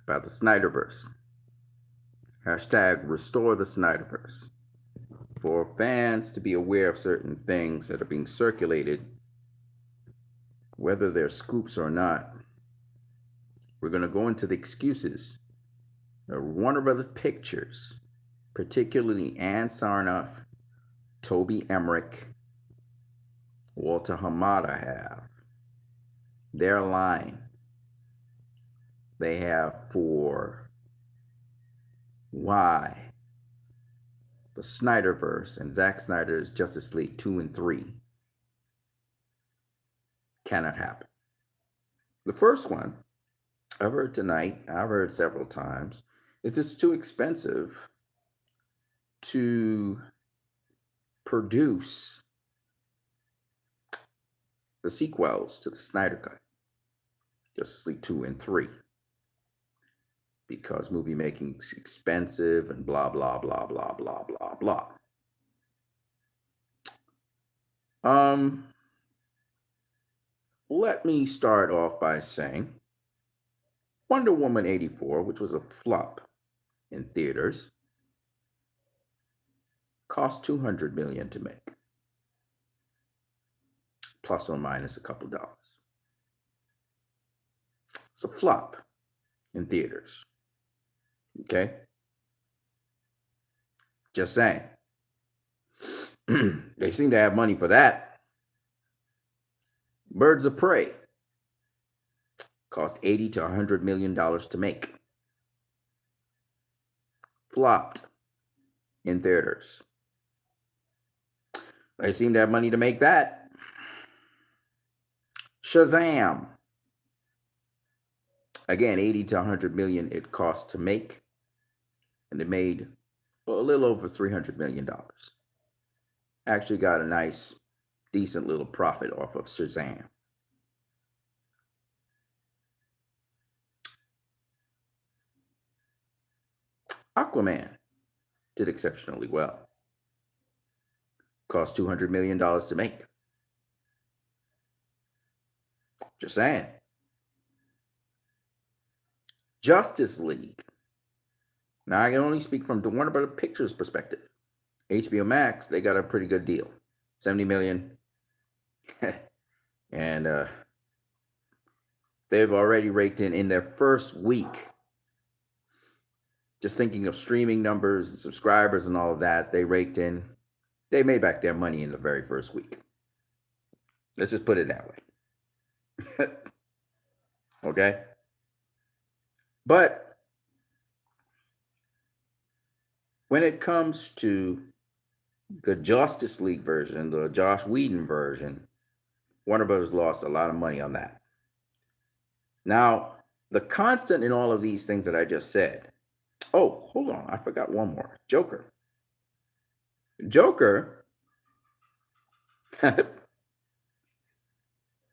about the Snyderverse. Hashtag restore the Snyderverse. For fans to be aware of certain things that are being circulated, whether they're scoops or not, we're going to go into the excuses. Warner Brothers Pictures, particularly Ann Sarnoff, Toby Emmerich, Walter Hamada have. Their line they have for why the Snyderverse and Zack Snyder's Justice League 2 and 3 cannot happen. The first one I've heard tonight, I've heard several times, is it's too expensive to produce the sequels to the Snyder Cut, Justice League 2 and 3, because movie making is expensive and blah, blah, blah, blah, blah, blah, blah. Let me start off by saying Wonder Woman 84, which was a flop in theaters, cost $200 million to make, plus or minus a couple dollars. It's a flop in theaters. Okay? Just saying. They seem to have money for that. Birds of Prey cost $80 to $100 million to make. Flopped in theaters. They seem to have money to make that. Shazam. Again, $80 to $100 million it cost to make, and it made a little over $300 million. Actually got a nice, decent little profit off of Shazam. Aquaman did exceptionally well. Cost $200 million to make. Just saying. Justice League. Now, I can only speak from the Warner Brothers Pictures perspective. HBO Max, they got a pretty good deal. $70 million. And they've already raked in their first week. Just thinking of streaming numbers and subscribers and all of that, they made back their money in the very first week. Let's just put it that way. Okay? But when it comes to the Justice League version, the Joss Whedon version, Warner Brothers lost a lot of money on that. Now, the constant in all of these things that I just said. Oh, hold on. I forgot one more. Joker.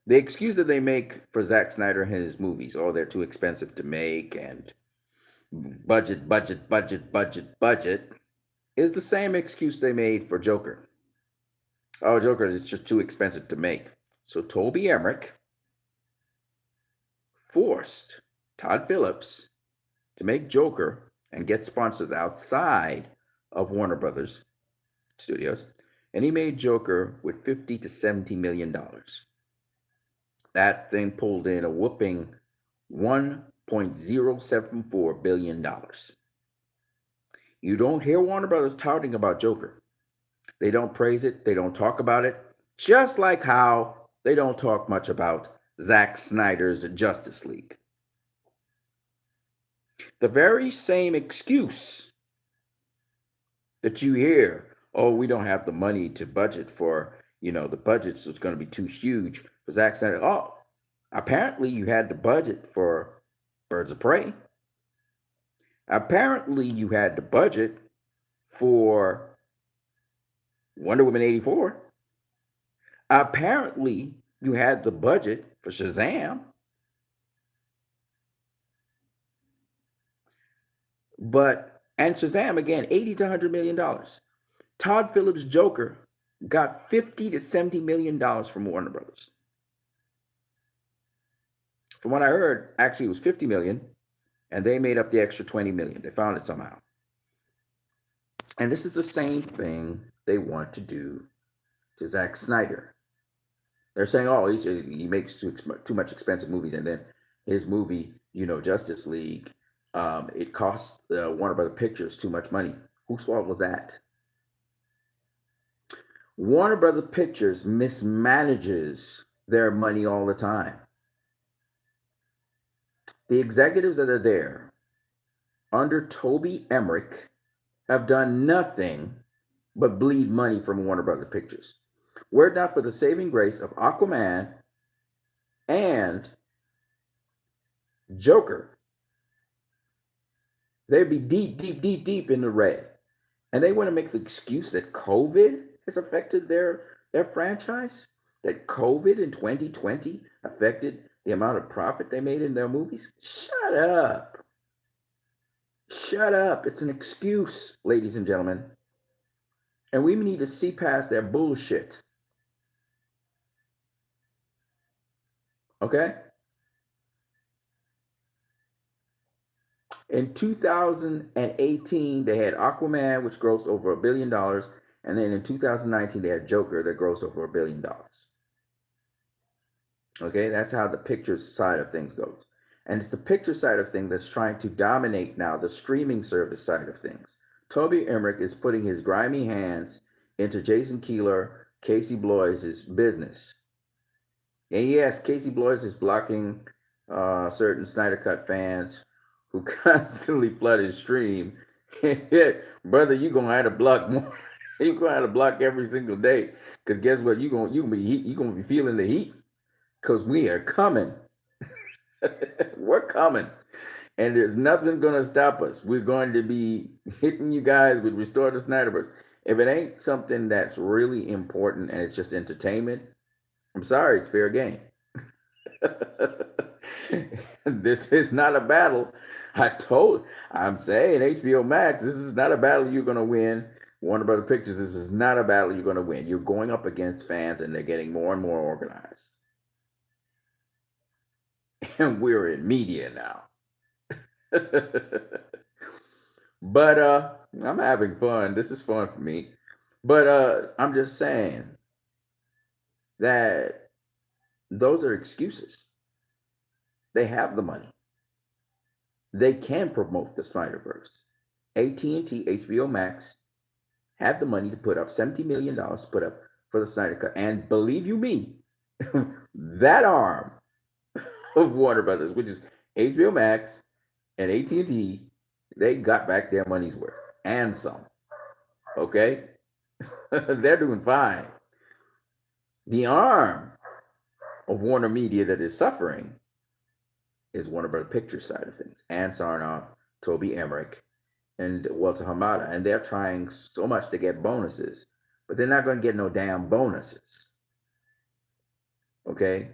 The excuse that they make for Zack Snyder and his movies, oh, they're too expensive to make and budget, is the same excuse they made for Joker. Oh, Joker is just too expensive to make. So Toby Emmerich forced Todd Phillips to make Joker and get sponsors outside of Warner Brothers Studios, and he made Joker with $50 to $70 million. That thing pulled in a whooping $1.074 billion. You don't hear Warner Brothers touting about Joker. They don't praise it. They don't talk about it. Just like how they don't talk much about Zack Snyder's Justice League. The very same excuse that you hear, oh, we don't have the money to budget for, the budget's is going to be too huge for Zack Snyder. Oh, apparently you had the budget for Birds of Prey. Apparently you had the budget for Wonder Woman 84. Apparently you had the budget for Shazam. And Shazam, again, $80 to $100 million. Todd Phillips' Joker got $50 to $70 million from Warner Brothers. From what I heard, actually it was $50 million, and they made up the extra 20 million. They found it somehow. And this is the same thing they want to do to Zack Snyder. They're saying, oh, he makes too much expensive movies, and then his movie, Justice League, it cost Warner Brothers Pictures too much money. Whose fault was that? Warner Brothers Pictures mismanages their money all the time. The executives that are there under Toby Emmerich have done nothing but bleed money from Warner Brothers Pictures. Were it not for the saving grace of Aquaman and Joker, they'd be deep in the red. And they want to make the excuse that COVID has affected their franchise, that COVID in 2020 affected the amount of profit they made in their movies. Shut up. Shut up. It's an excuse, ladies and gentlemen. And we need to see past their bullshit. Okay? In 2018, they had Aquaman, which grossed over $1 billion. And then in 2019, they had Joker that grossed over $1 billion. Okay, that's how the picture side of things goes. And it's the picture side of things that's trying to dominate now the streaming service side of things. Toby Emmerich is putting his grimy hands into Jason Keeler, Casey Bloys' business. And yes, Casey Bloys is blocking certain Snyder Cut fans who constantly flood his stream. Brother, you're gonna have to block more. You're gonna have to block every single day. Because guess what? You're gonna be feeling the heat. Because we are coming. We're coming. And there's nothing gonna stop us. We're going to be hitting you guys with Restore the Snyderverse. If it ain't something that's really important and it's just entertainment, I'm sorry, it's fair game. This is not a battle. I'm saying HBO Max, this is not a battle you're going to win. Warner Brothers Pictures, this is not a battle you're going to win. You're going up against fans and they're getting more and more organized. And we're in media now. But I'm having fun. This is fun for me. But I'm just saying that those are excuses. They have the money. They can promote the Snyderverse. AT&T, HBO Max had the money to put up $70 million to put up for the Snyder Cut. And believe you me, that arm of Warner Brothers, which is HBO Max and AT&T, they got back their money's worth and some. Okay? They're doing fine. The arm of Warner Media that is suffering is Warner Brothers Pictures side of things. Ann Sarnoff, Toby Emmerich, and Walter Hamada. And they're trying so much to get bonuses, but they're not going to get no damn bonuses. Okay?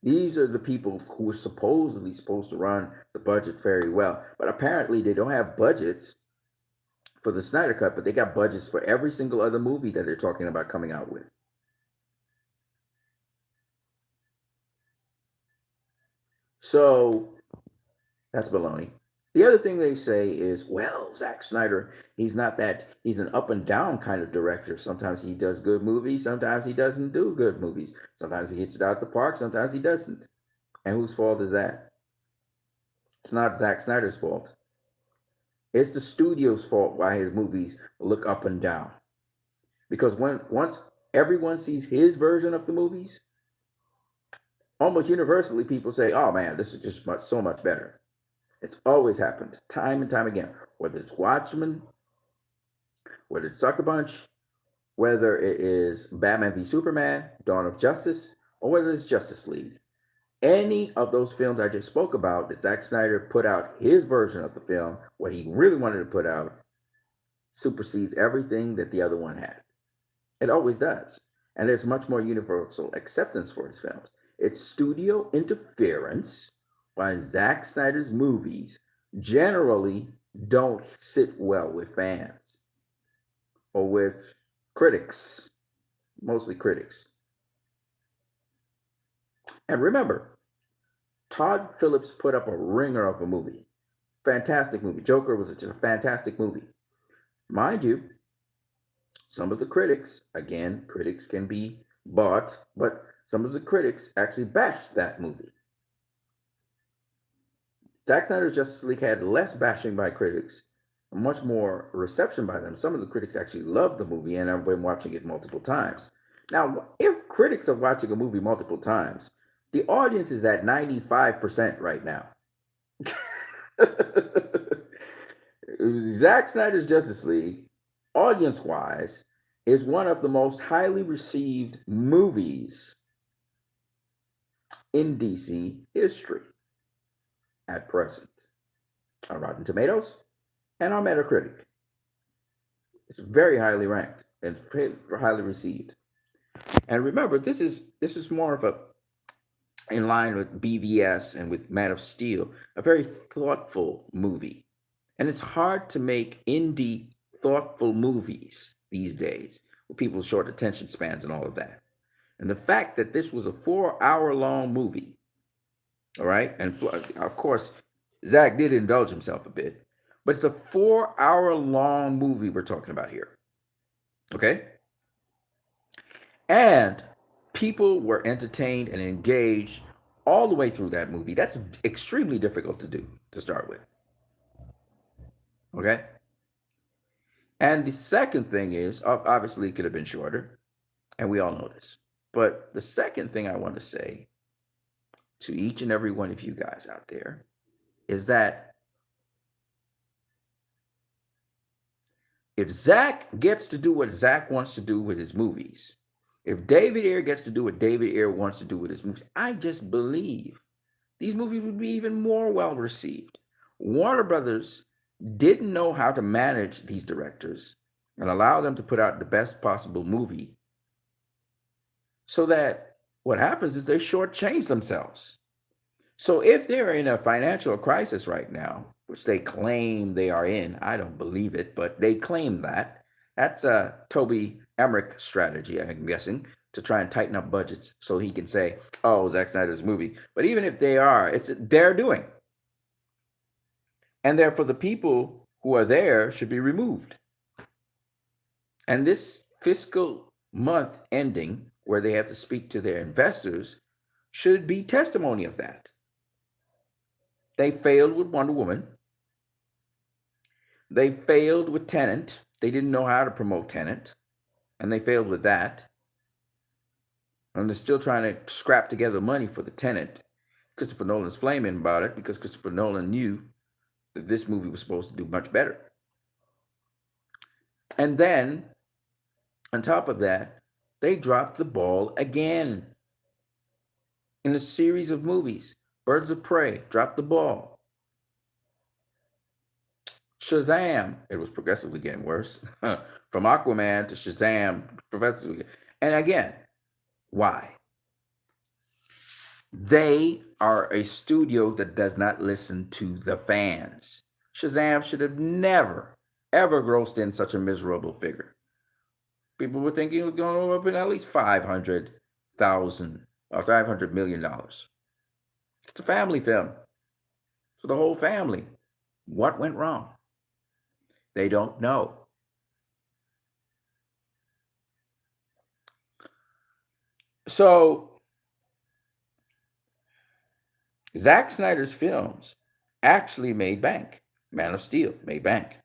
These are the people who are supposedly supposed to run the budget very well. But apparently they don't have budgets for the Snyder Cut, but they got budgets for every single other movie that they're talking about coming out with. So that's baloney. The other thing they say is, well, Zack Snyder, he's an up and down kind of director. Sometimes he does good movies. Sometimes he doesn't do good movies. Sometimes he hits it out the park. Sometimes he doesn't. And whose fault is that? It's not Zack Snyder's fault. It's the studio's fault why his movies look up and down. Because once everyone sees his version of the movies, almost universally people say, oh man, this is just so much better. It's always happened, time and time again. Whether it's Watchmen, whether it's Sucker Punch, whether it is Batman v Superman, Dawn of Justice, or whether it's Justice League. Any of those films I just spoke about that Zack Snyder put out his version of the film, what he really wanted to put out, supersedes everything that the other one had. It always does. And there's much more universal acceptance for his films. It's studio interference, while Zack Snyder's movies generally don't sit well with fans or with critics, mostly critics. And remember, Todd Phillips put up a ringer of a movie. Fantastic movie. Joker was just a fantastic movie. Mind you, some of the critics, again, critics can be bought, but some of the critics actually bashed that movie. Zack Snyder's Justice League had less bashing by critics, much more reception by them. Some of the critics actually loved the movie, and I've been watching it multiple times. Now, if critics are watching a movie multiple times, the audience is at 95% right now. Zack Snyder's Justice League, audience wise, is one of the most highly received movies in DC history at present on Rotten Tomatoes and on Metacritic. It's very highly ranked and highly received. And remember, this is more of a, in line with BVS and with Man of Steel, a very thoughtful movie. And it's hard to make indie thoughtful movies these days with people's short attention spans and all of that. And the fact that this was a 4-hour long movie, all right, and of course, Zach did indulge himself a bit, but it's a 4-hour long movie we're talking about here. Okay? And people were entertained and engaged all the way through that movie. That's extremely difficult to do to start with. Okay? And the second thing is, obviously, it could have been shorter, and we all know this. But the second thing I want to say to each and every one of you guys out there is that if Zach gets to do what Zach wants to do with his movies, if David Ayer gets to do what David Ayer wants to do with his movies, I just believe these movies would be even more well received. Warner Brothers didn't know how to manage these directors and allow them to put out the best possible movie, so that what happens is they shortchange themselves. So if they're in a financial crisis right now, which they claim they are in, I don't believe it, but they claim that. That's a Toby Emmerich strategy, I'm guessing, to try and tighten up budgets so he can say, oh, Zack Snyder's movie. But even if they are, it's their doing. And therefore, the people who are there should be removed. And this fiscal month ending, where they have to speak to their investors, should be testimony of that. They failed with Wonder Woman. They failed with Tenet. They didn't know how to promote Tenet, and they failed with that. And they're still trying to scrap together money for the Tenet. Christopher Nolan's flaming about it because Christopher Nolan knew that this movie was supposed to do much better. And then, on top of that, they dropped the ball again in a series of movies. Birds of Prey dropped the ball. Shazam, it was progressively getting worse. From Aquaman to Shazam, progressively. And again, why? They are a studio that does not listen to the fans. Shazam should have never, ever grossed in such a miserable figure. People were thinking it was going up in at least $500,000 or $500 million. It's a family film for the whole family. What went wrong? They don't know. So, Zack Snyder's films actually made bank. Man of Steel made bank.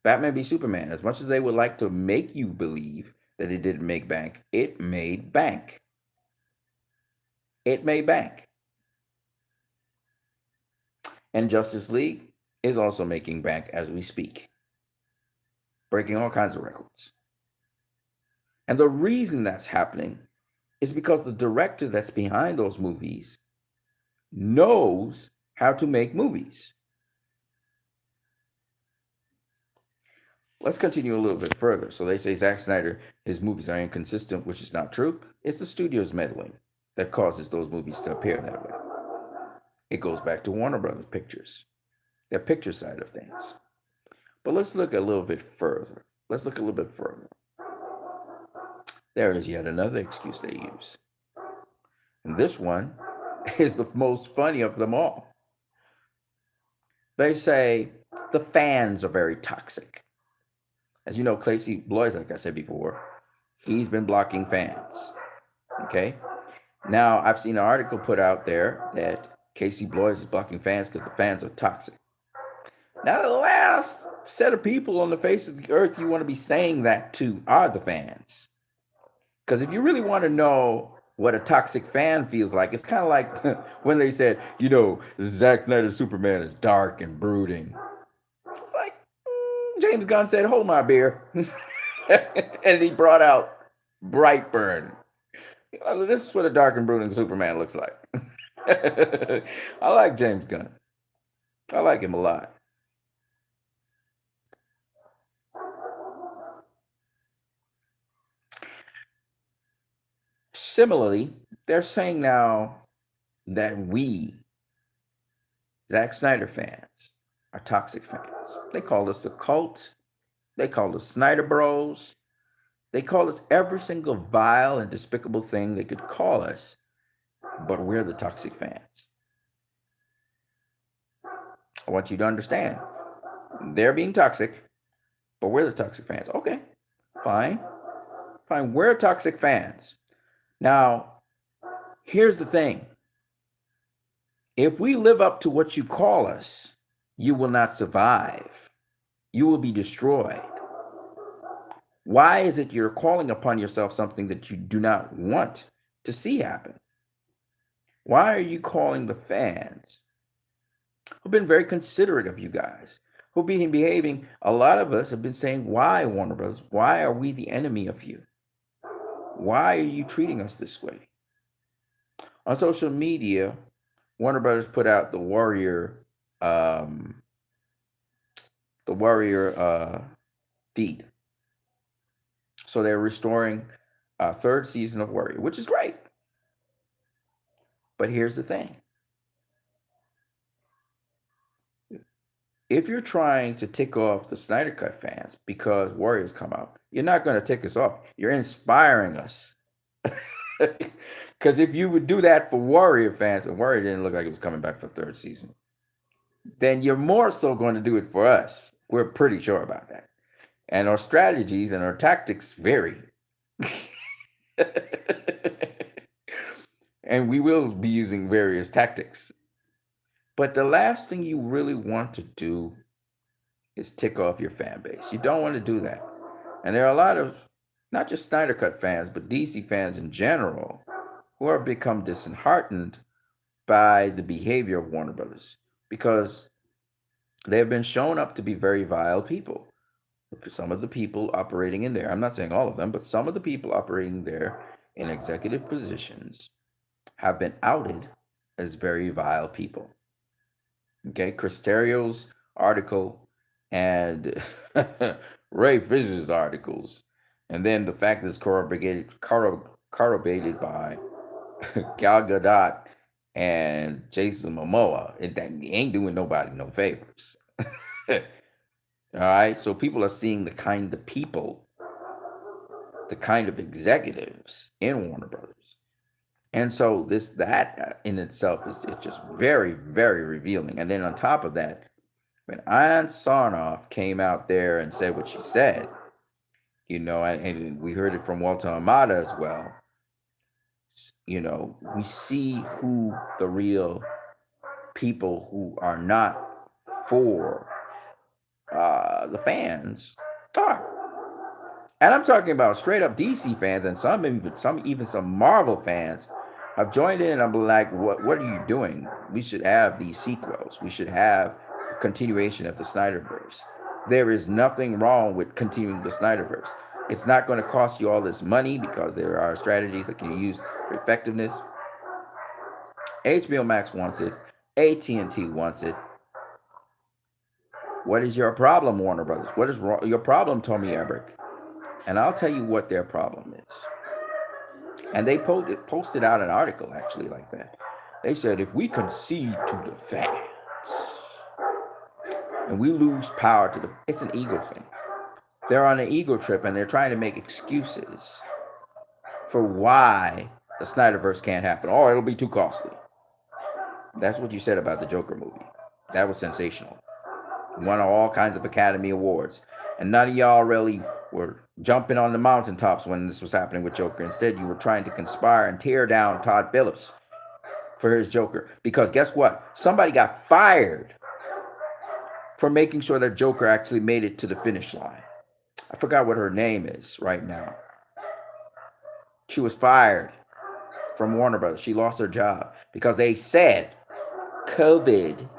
Batman v Superman, as much as they would like to make you believe that it didn't make bank, it made bank. It made bank. And Justice League is also making bank as we speak, breaking all kinds of records. And the reason that's happening is because the director that's behind those movies knows how to make movies. Let's continue a little bit further. So they say Zack Snyder, his movies are inconsistent, which is not true. It's the studio's meddling that causes those movies to appear that way. It goes back to Warner Brothers Pictures, their picture side of things. But let's look a little bit further. There is yet another excuse they use. And this one is the most funny of them all. They say the fans are very toxic. As you know, Casey Bloys, like I said before, he's been blocking fans. Okay. Now, I've seen an article put out there that Casey Bloys is blocking fans because the fans are toxic. Now, the last set of people on the face of the earth you want to be saying that to are the fans. Because if you really want to know what a toxic fan feels like, it's kind of like when they said, Zack Snyder's Superman is dark and brooding. It's like, James Gunn said, hold my beer. And he brought out Brightburn. This is what a dark and brooding Superman looks like. I like James Gunn. I like him a lot. Similarly, they're saying now that we, Zack Snyder fans, are toxic fans. They call us the cult. They call us Snyder Bros. They call us every single vile and despicable thing they could call us, but we're the toxic fans. I want you to understand. They're being toxic, but we're the toxic fans. Okay, fine. Fine, we're toxic fans. Now, here's the thing. If we live up to what you call us, you will not survive. You will be destroyed. Why is it you're calling upon yourself something that you do not want to see happen? Why are you calling the fans who've been very considerate of you guys, who've been behaving? A lot of us have been saying, why, Warner Bros.? Why are we the enemy of you? Why are you treating us this way? On social media, Warner Brothers put out the Warrior feed. So they're restoring a third season of Warrior, which is great. But here's the thing. If you're trying to tick off the Snyder Cut fans because Warriors come out, you're not going to tick us off. You're inspiring us. Because if you would do that for Warrior fans, and Warrior didn't look like it was coming back for third season, then you're more so going to do it for us. We're pretty sure about that. And our strategies and our tactics vary. And we will be using various tactics. But the last thing you really want to do is tick off your fan base. You don't want to do that. And there are a lot of, not just Snyder Cut fans, but DC fans in general, who have become disheartened by the behavior of Warner Brothers because they have been shown up to be very vile people. Some of the people operating in there, I'm not saying all of them, but some of the people operating there in executive positions have been outed as very vile people. Okay, Chris Terrio's article and Ray Fisher's articles, and then the fact that it's corroborated by Gal Gadot and Jason Momoa, it ain't doing nobody no favors. All right, so people are seeing the kind of people, the kind of executives in Warner Brothers. And so that in itself is just very, very revealing. And then on top of that, when Ann Sarnoff came out there and said what she said, and we heard it from Walter Amada as well, we see who the real people who are not for the fans are. And I'm talking about straight up DC fans, and some Marvel fans have joined in, and I'm like, what are you doing? We should have these sequels. We should have a continuation of the Snyderverse. There is nothing wrong with continuing the Snyderverse. It's not going to cost you all this money because there are strategies that can be used for effectiveness. HBO Max wants it. AT&T wants it. What is your problem, Warner Brothers? What is your problem, Tommy Emmerich? And I'll tell you what their problem is. And they posted out an article actually like that. They said, if we concede to the fans and we lose power it's an ego thing. They're on an ego trip and they're trying to make excuses for why the Snyderverse can't happen. Oh, it'll be too costly. That's what you said about the Joker movie. That was sensational. Won all kinds of Academy Awards. And none of y'all really were jumping on the mountaintops when this was happening with Joker. Instead, you were trying to conspire and tear down Todd Phillips for his Joker. Because guess what? Somebody got fired for making sure that Joker actually made it to the finish line. I forgot what her name is right now. She was fired from Warner Brothers. She lost her job because they said COVID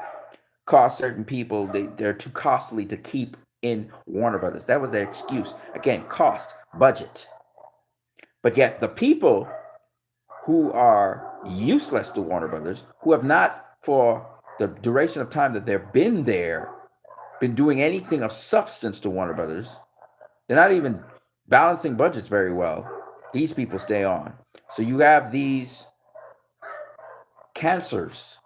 cost certain people, they're too costly to keep in Warner Brothers. That was their excuse. Again, cost, budget. But yet the people who are useless to Warner Brothers, who have not, for the duration of time that they've been there, been doing anything of substance to Warner Brothers, they're not even balancing budgets very well. These people stay on. So you have these cancers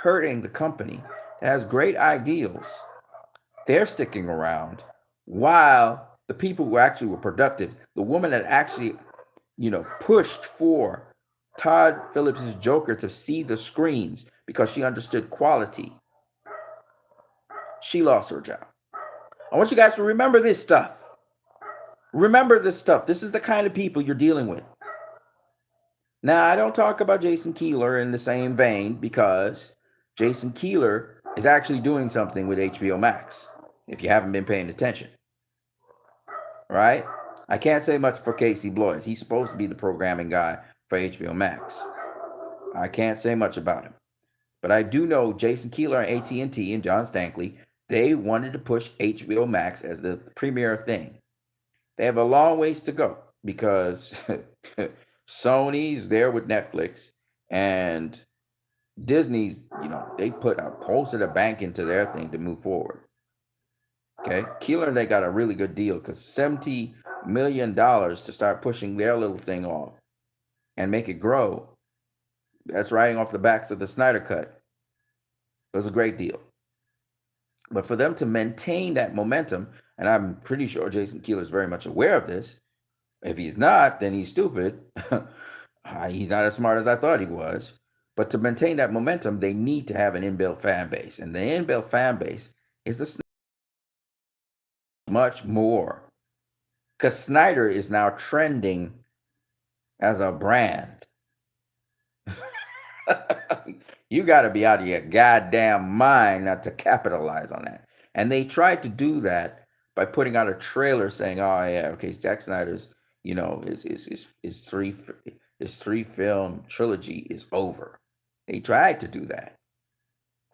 hurting the company that has great ideals. They're sticking around while the people who actually were productive, the woman that actually, pushed for Todd Phillips' Joker to see the screens because she understood quality, she lost her job. I want you guys to remember this stuff. Remember this stuff. This is the kind of people you're dealing with. Now, I don't talk about Jason Keeler in the same vein because Jason Keeler is actually doing something with HBO Max, if you haven't been paying attention. Right? I can't say much for Casey Bloys. He's supposed to be the programming guy for HBO Max. I can't say much about him. But I do know Jason Keeler and AT&T and John Stankley, they wanted to push HBO Max as the premier thing. They have a long ways to go because Sony's there with Netflix and Disney's, they posted a bank into their thing to move forward. Okay. Keeler and they got a really good deal because $70 million to start pushing their little thing off and make it grow. That's riding off the backs of the Snyder Cut. It was a great deal. But for them to maintain that momentum, and I'm pretty sure Jason Keeler is very much aware of this. If he's not, then he's stupid. He's not as smart as I thought he was. But to maintain that momentum, they need to have an inbuilt fan base. And the inbuilt fan base is the much more. Because Snyder is now trending as a brand. You got to be out of your goddamn mind not to capitalize on that. And they tried to do that by putting out a trailer saying, "Oh yeah, okay, Zack Snyder's, his three film trilogy is over." They tried to do that,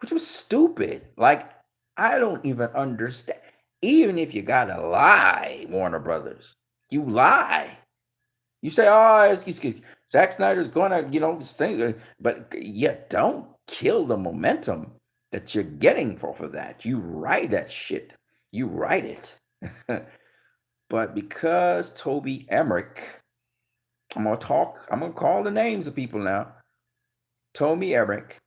which was stupid. Like, I don't even understand. Even if you gotta lie, Warner Brothers, you lie. You say, "Oh, Zack Snyder's gonna, thing," but yeah, don't kill the momentum that you're getting for that. You write that shit. You write it. But because Toby Emmerich, I'm gonna call the names of people now. Toby Emmerich,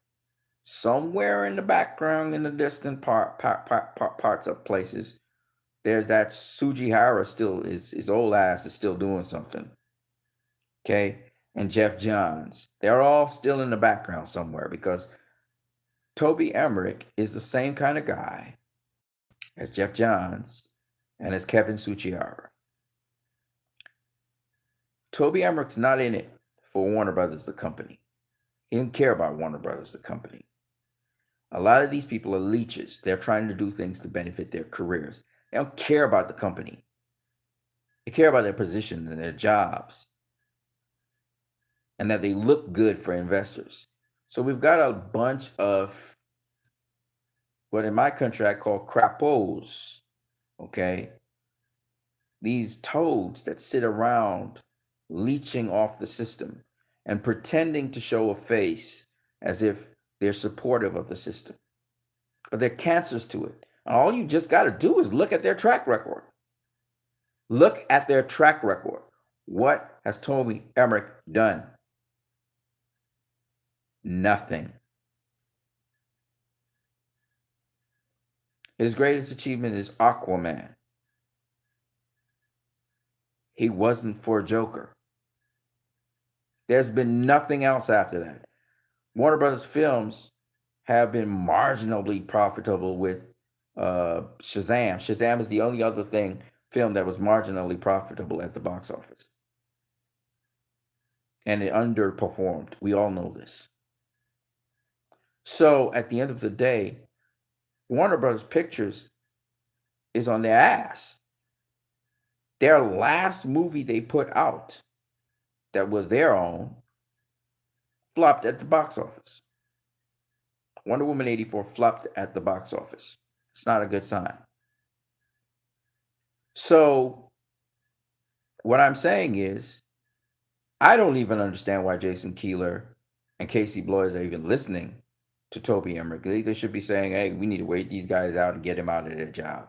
somewhere in the background, in the distant parts of places, there's that Sujihara still, his old ass is still doing something. Okay? And Jeff Johns. They're all still in the background somewhere because Toby Emmerich is the same kind of guy as Jeff Johns and as Kevin Suchihara. Toby Emmerich's not in it for Warner Brothers, the company. He didn't care about Warner Brothers, the company. A lot of these people are leeches. They're trying to do things to benefit their careers. They don't care about the company. They care about their position and their jobs, and that they look good for investors. So we've got a bunch of what in my country I call crapos, okay? These toads that sit around leeching off the system and pretending to show a face as if they're supportive of the system. But they're cancers to it. And all you just got to do is look at their track record. Look at their track record. What has Toby Emmerich done? Nothing. His greatest achievement is Aquaman. He wasn't for Joker. There's been nothing else after that. Warner Brothers films have been marginally profitable with Shazam. Shazam is the only other film that was marginally profitable at the box office. And it underperformed. We all know this. So at the end of the day, Warner Brothers Pictures is on their ass. Their last movie they put out that was their own flopped at the box office. Wonder Woman 84 flopped at the box office. It's not a good sign. So what I'm saying is, I don't even understand why Jason Keeler and Casey Bloys are even listening to Toby Emmerich. They should be saying, hey, we need to wait these guys out and get them out of their job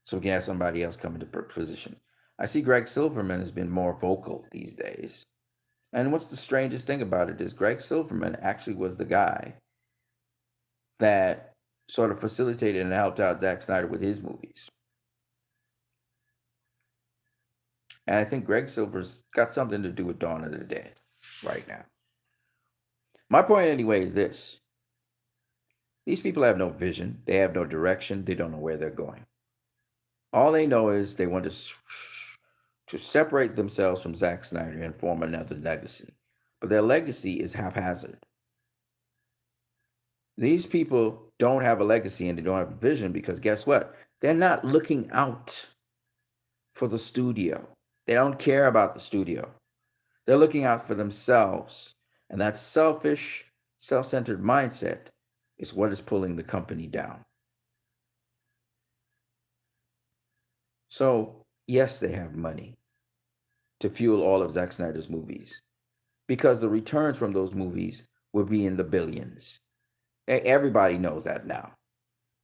so we can have somebody else come into position. I see Greg Silverman has been more vocal these days. And what's the strangest thing about it is Greg Silverman actually was the guy that sort of facilitated and helped out Zack Snyder with his movies. And I think Greg Silver's got something to do with Dawn of the Dead right now. My point anyway is this. These people have no vision. They have no direction. They don't know where they're going. All they know is they want to separate themselves from Zack Snyder and form another legacy. But their legacy is haphazard. These people don't have a legacy and they don't have a vision because guess what? They're not looking out for the studio. They don't care about the studio. They're looking out for themselves. And that selfish, self-centered mindset is what is pulling the company down. So, yes, they have money to fuel all of Zack Snyder's movies because the returns from those movies will be in the billions. Everybody knows that now.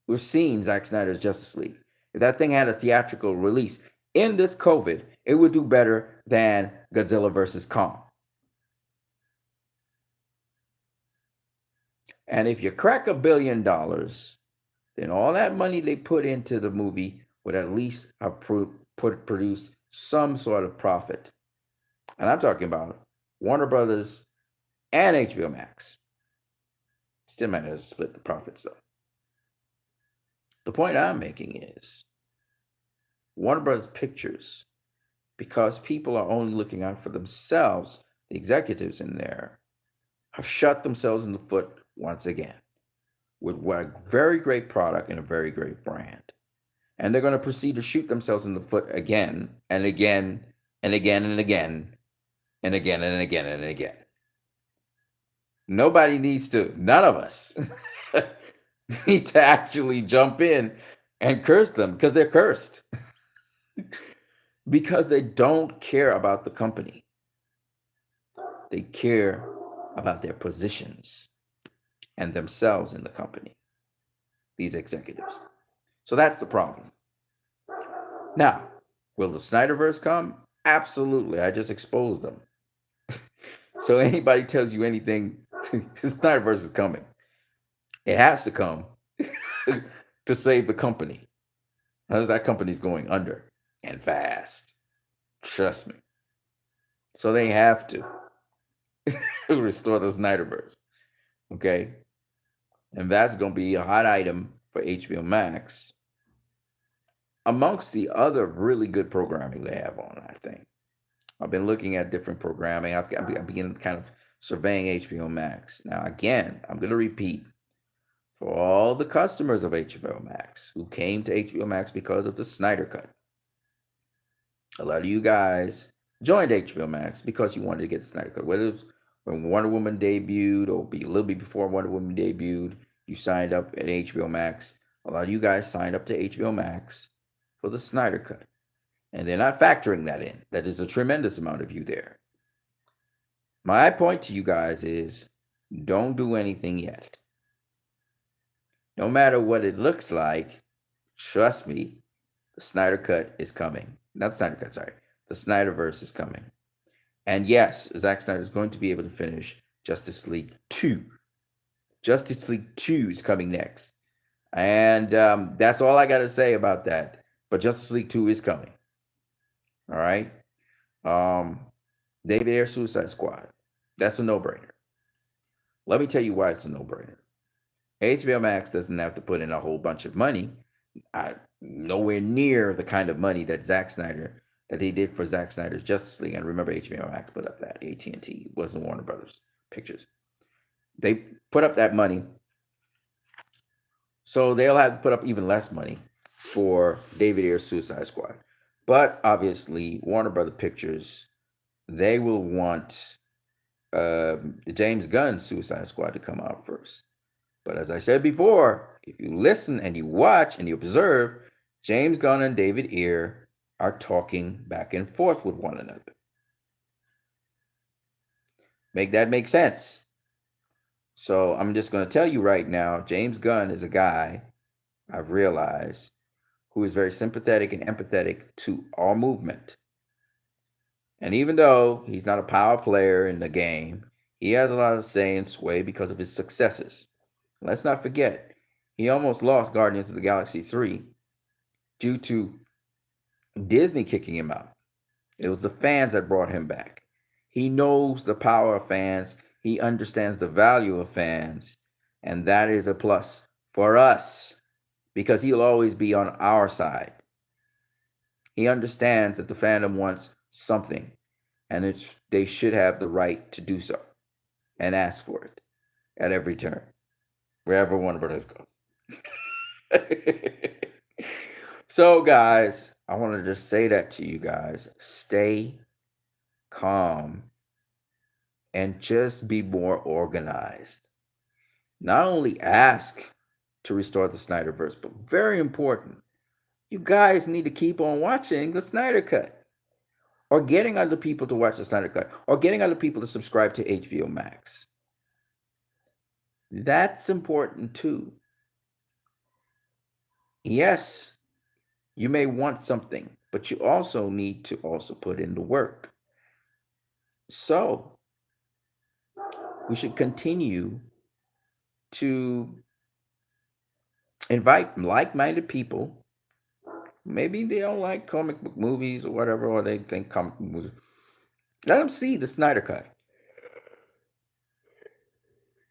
We've seen Zack Snyder's Justice League. If that thing had a theatrical release in this COVID, it would do better than Godzilla vs. Kong. And if you crack $1 billion, then all that money they put into the movie would at least have produced some sort of profit. And I'm talking about Warner Brothers and HBO Max. Still might have to split the profits though. The point I'm making is Warner Brothers Pictures, because people are only looking out for themselves, the executives in there have shot themselves in the foot once again with a very great product and a very great brand. And they're going to proceed to shoot themselves in the foot again and again and again and again and again and again and again. Nobody needs to, none of us need to actually jump in and curse them because they're cursed. Because they don't care about the company. They care about their positions and themselves in the company, these executives. So that's the problem. Now, will the Snyderverse come? Absolutely. I just exposed them. So anybody tells you anything, the Snyderverse is coming. It has to come to save the company. Because that company's going under and fast. Trust me. So they have to restore the Snyderverse. Okay? And that's going to be a hot item for HBO Max. Amongst the other really good programming they have on, I think. I've been looking at different programming. I've begun kind of surveying HBO Max. Now, again, I'm going to repeat. For all the customers of HBO Max who came to HBO Max because of the Snyder Cut, a lot of you guys joined HBO Max because you wanted to get the Snyder Cut. Whether it was when Wonder Woman debuted or be a little bit before Wonder Woman debuted, you signed up at HBO Max. A lot of you guys signed up to HBO Max for the Snyder Cut. And they're not factoring that in. That is a tremendous amount of you there. My point to you guys is don't do anything yet. No matter what it looks like, trust me, the Snyder Cut is coming. Not the Snyder Cut, sorry. The Snyderverse is coming. And yes, Zack Snyder is going to be able to finish Justice League 2. Justice League 2 is coming next. And that's all I got to say about that. But Justice League 2 is coming. All right? David Ayer Suicide Squad. That's a no-brainer. Let me tell you why it's a no-brainer. HBO Max doesn't have to put in a whole bunch of money, nowhere near the kind of money that they did for Zack Snyder's Justice League. And remember, HBO Max put up that AT&T, it wasn't Warner Brothers Pictures. They put up that money, so they'll have to put up even less money for David Ayer's Suicide Squad. But obviously, Warner Brothers Pictures, they will want the James Gunn Suicide Squad to come out first. But as I said before, if you listen and you watch and you observe, James Gunn and David Ayer are talking back and forth with one another. Make that make sense? So I'm just going to tell you right now, James Gunn is a guy, I've realized, who is very sympathetic and empathetic to our movement. And even though he's not a power player in the game, he has a lot of say and sway because of his successes. Let's not forget, he almost lost Guardians of the Galaxy 3 due to Disney kicking him out. It was the fans that brought him back. He knows the power of fans. He understands the value of fans. And that is a plus for us because he'll always be on our side. He understands that the fandom wants something, and they should have the right to do so and ask for it at every turn, wherever one of us goes. So, guys, I wanted to say that to you guys. Stay calm and just be more organized. Not only ask to restore the Snyderverse, but very important, you guys need to keep on watching the Snyder Cut, or getting other people to watch the Snyder Cut, or getting other people to subscribe to HBO Max. That's important too. Yes, you may want something, but you also need to also put in the work. So we should continue to invite like-minded people. Maybe they don't like comic book movies or whatever, or they think comic book movies. Let them see the Snyder Cut.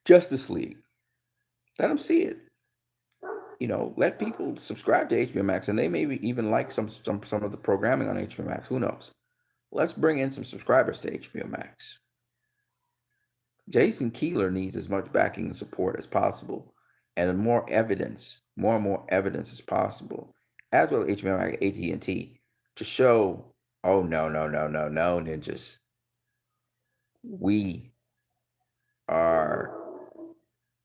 Justice League. Let them see it. Let people subscribe to HBO Max, and they maybe even like some of the programming on HBO Max. Who knows? Let's bring in some subscribers to HBO Max. Jason Keeler needs as much backing and support as possible, and more and more evidence as possible, as well as HBO Max, AT&T, to show, oh, no, ninjas. We are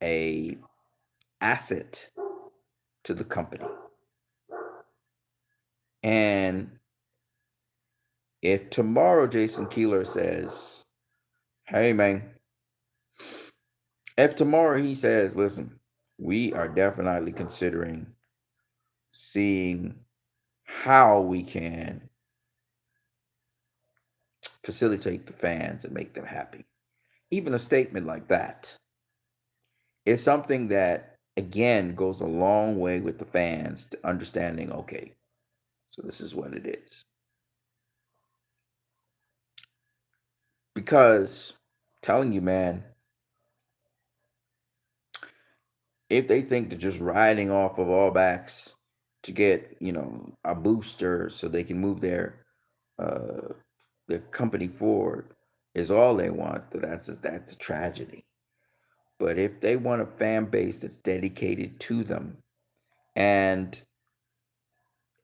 a asset to the company. And if tomorrow Jason Keeler says, hey, man, if tomorrow he says, listen, we are definitely considering seeing how we can facilitate the fans and make them happy. Even a statement like that is something that, again, goes a long way with the fans to understanding, okay, so this is what it is. Because, telling you, man, if they think that just riding off of all backs to get, a booster so they can move their company forward is all they want, that's a tragedy. But if they want a fan base that's dedicated to them and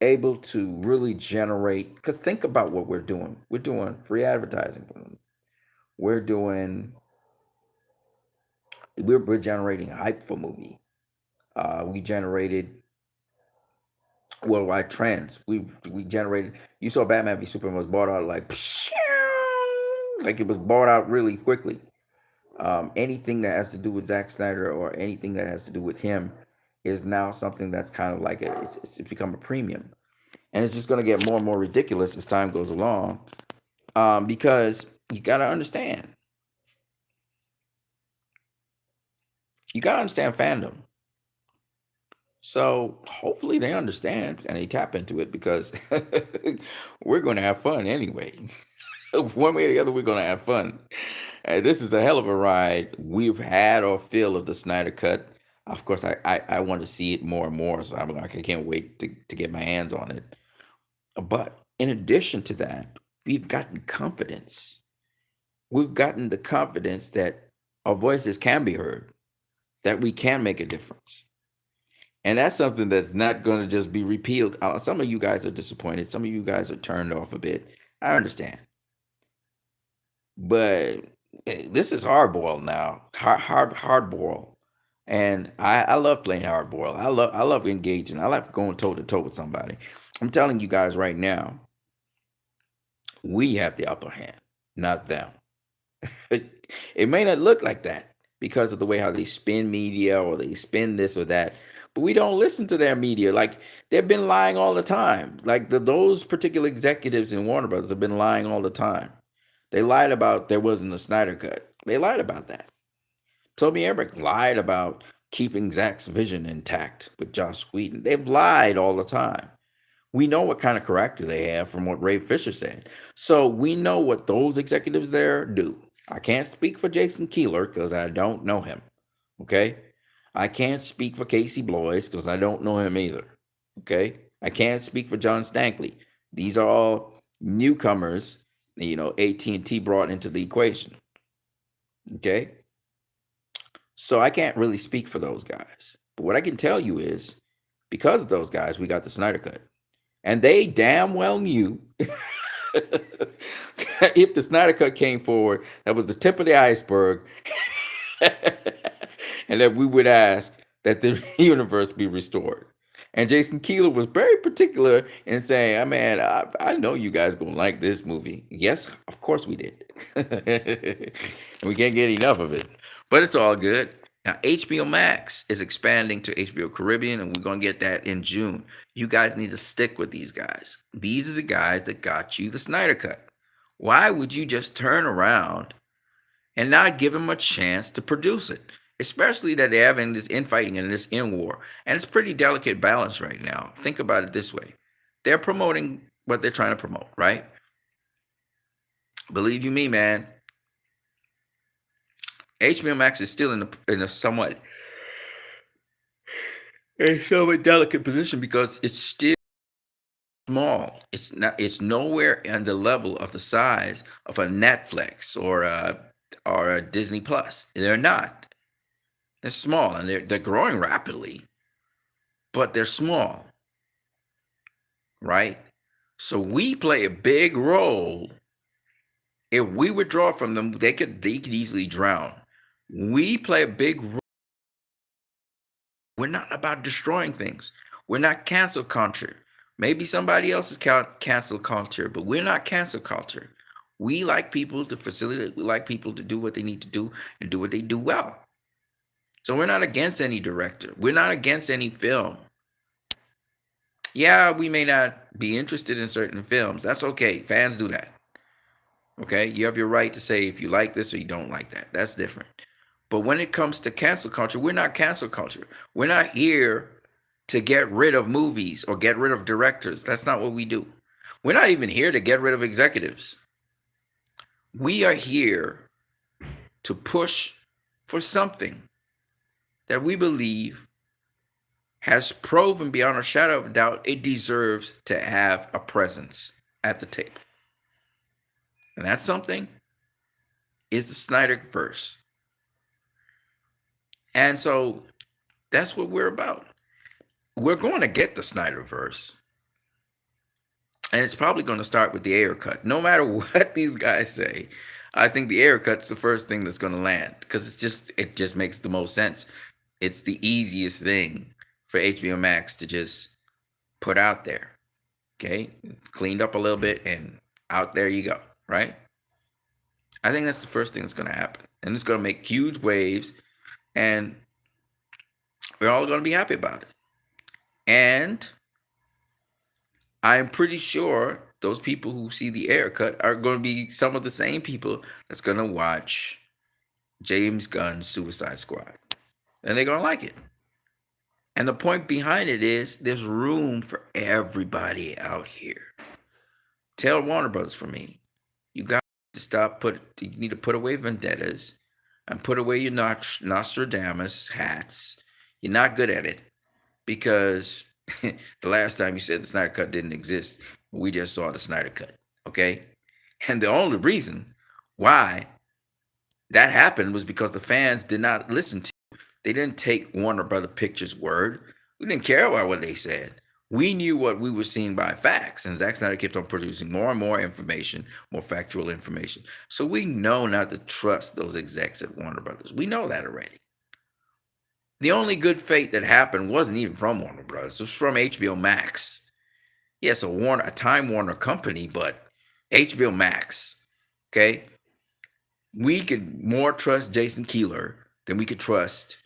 able to really generate, because think about what we're doing. We're doing free advertising for them. We're generating hype for movie. We generated worldwide trends. We generated. You saw Batman v Superman was bought out like it was bought out really quickly. Anything that has to do with Zack Snyder or anything that has to do with him is now something that's kind of like it's become a premium, and it's just going to get more and more ridiculous as time goes along, because you got to understand fandom. So hopefully they understand and they tap into it, because we're going to have fun anyway. One way or the other, we're going to have fun. This is a hell of a ride we've had or feel of the Snyder Cut. Of course, I want to see it more and more, so I'm like, I can't wait to get my hands on it. But in addition to that, we've gotten confidence. We've gotten the confidence that our voices can be heard, that we can make a difference. And that's something that's not going to just be repealed. Some of you guys are disappointed. Some of you guys are turned off a bit. I understand. But this is hardball now, hardball, and I love playing hardball. I love engaging. I like going toe to toe with somebody. I'm telling you guys right now, we have the upper hand, not them. It may not look like that because of the way how they spin media or they spin this or that, but we don't listen to their media. Like they've been lying all the time. Like those particular executives in Warner Brothers have been lying all the time. They lied about there wasn't a Snyder Cut. They lied about that. Toby Emmerich lied about keeping Zack's vision intact with Joss Whedon. They've lied all the time. We know what kind of character they have from what Ray Fisher said. So we know what those executives there do. I can't speak for Jason Keeler because I don't know him. Okay? I can't speak for Casey Bloys because I don't know him either. Okay? I can't speak for John Stankley. These are all newcomers, AT&T brought into the equation. Okay? So I can't really speak for those guys. But what I can tell you is because of those guys, we got the Snyder Cut. And they damn well knew if the Snyder Cut came forward, that was the tip of the iceberg. And that we would ask that the universe be restored. And Jason Keeler was very particular in saying, man, I know you guys going to like this movie. Yes, of course we did. And we can't get enough of it. But it's all good. Now, HBO Max is expanding to HBO Caribbean, and we're going to get that in June. You guys need to stick with these guys. These are the guys that got you the Snyder Cut. Why would you just turn around and not give them a chance to produce it? Especially that they're having this infighting and this in war. And it's pretty delicate balance right now. Think about it this way. They're promoting what they're trying to promote, right? Believe you me, man. HBO Max is still in a somewhat delicate position because it's still small. It's nowhere on the level of the size of a Netflix or a Disney Plus. They're not. They're small and they're growing rapidly, but they're small. Right? So we play a big role. If we withdraw from them, they could easily drown. We play a big role. We're not about destroying things. We're not cancel culture. Maybe somebody else is cancel culture, but we're not cancel culture. We like people to facilitate. We like people to do what they need to do and do what they do well. So we're not against any director. We're not against any film. Yeah, we may not be interested in certain films. That's okay. Fans do that. Okay? You have your right to say if you like this or you don't like that. That's different. But when it comes to cancel culture, we're not cancel culture. We're not here to get rid of movies or get rid of directors. That's not what we do. We're not even here to get rid of executives. We are here to push for something that we believe has proven beyond a shadow of a doubt it deserves to have a presence at the table. And that something is the Snyderverse. And so that's what we're about. We're going to get the Snyderverse. And it's probably going to start with the Ayer cut. No matter what these guys say, I think the Ayer cut's the first thing that's going to land because it just makes the most sense. It's the easiest thing for HBO Max to just put out there. Okay? Cleaned up a little bit and out there you go, right? I think that's the first thing that's going to happen. And it's going to make huge waves and we're all going to be happy about it. And I'm pretty sure those people who see the Ayer cut are going to be some of the same people that's going to watch James Gunn's Suicide Squad. And they're going to like it. And the point behind it is there's room for everybody out here. Tell Warner Bros. For me, you guys to stop. You need to put away vendettas and put away your Nostradamus hats. You're not good at it because the last time you said the Snyder Cut didn't exist, we just saw the Snyder Cut. Okay, and the only reason why that happened was because the fans did not listen to. They didn't take Warner Brother Pictures' word. We didn't care about what they said. We knew what we were seeing by facts, and Zack Snyder kept on producing more and more information, more factual information. So we know not to trust those execs at Warner Brothers. We know that already. The only good fate that happened wasn't even from Warner Brothers. It was from HBO Max. Yes, a Time Warner company, but HBO Max. Okay, we could more trust Jason Keeler than we could trust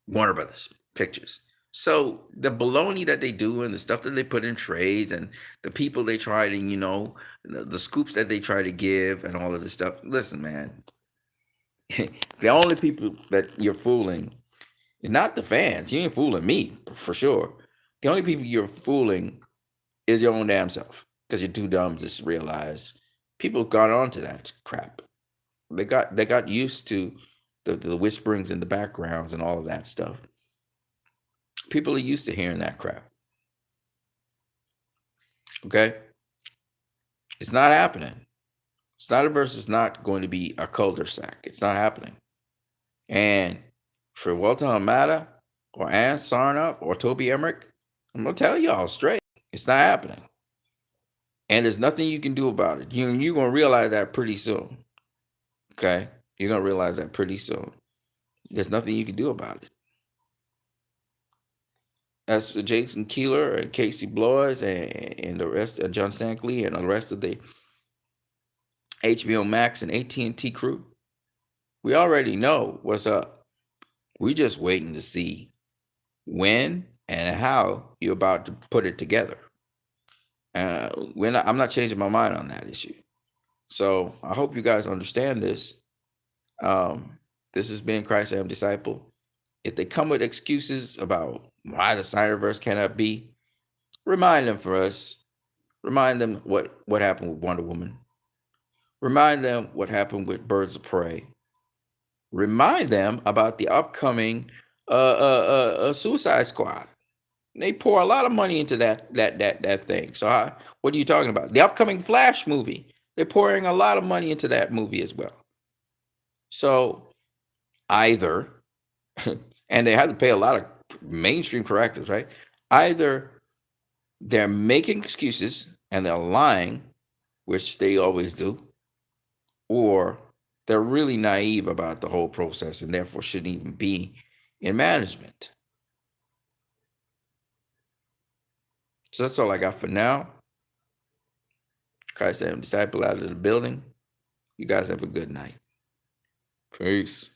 Warner Brothers Pictures. So the baloney that they do and the stuff that they put in trades and the people they try to, the scoops that they try to give and all of this stuff. Listen, man, the only people that you're fooling is not the fans. You ain't fooling me for sure. The only people you're fooling is your own damn self because you're too dumb to realize people have gone on to that crap. They got used to the whisperings in the backgrounds and all of that stuff. People are used to hearing that crap. Okay? It's not happening. Snyderverse is not going to be a cul-de-sac. It's not happening. And for Walter Hamada or Ann Sarnoff or Toby Emmerich, I'm going to tell y'all straight, it's not happening. And there's nothing you can do about it. You're going to realize that pretty soon. Okay? You're going to realize that pretty soon. There's nothing you can do about it. As for Jason Keeler and Casey Bloys and the rest, and John Stankley and the rest of the HBO Max and AT&T crew, we already know what's up. We're just waiting to see when and how you're about to put it together. I'm not changing my mind on that issue. So I hope you guys understand this. This has been Christ I Am Disciple. If they come with excuses about why the Snyderverse cannot be, remind them for us. Remind them what happened with Wonder Woman. Remind them what happened with Birds of Prey. Remind them about the upcoming Suicide Squad. They pour a lot of money into that thing. So what are you talking about? The upcoming Flash movie. They're pouring a lot of money into that movie as well. So either, and they have to pay a lot of mainstream correctors, right? Either they're making excuses and they're lying, which they always do, or they're really naive about the whole process and therefore shouldn't even be in management. So that's all I got for now. Christ I Am Disciple out of the building. You guys have a good night. Peace.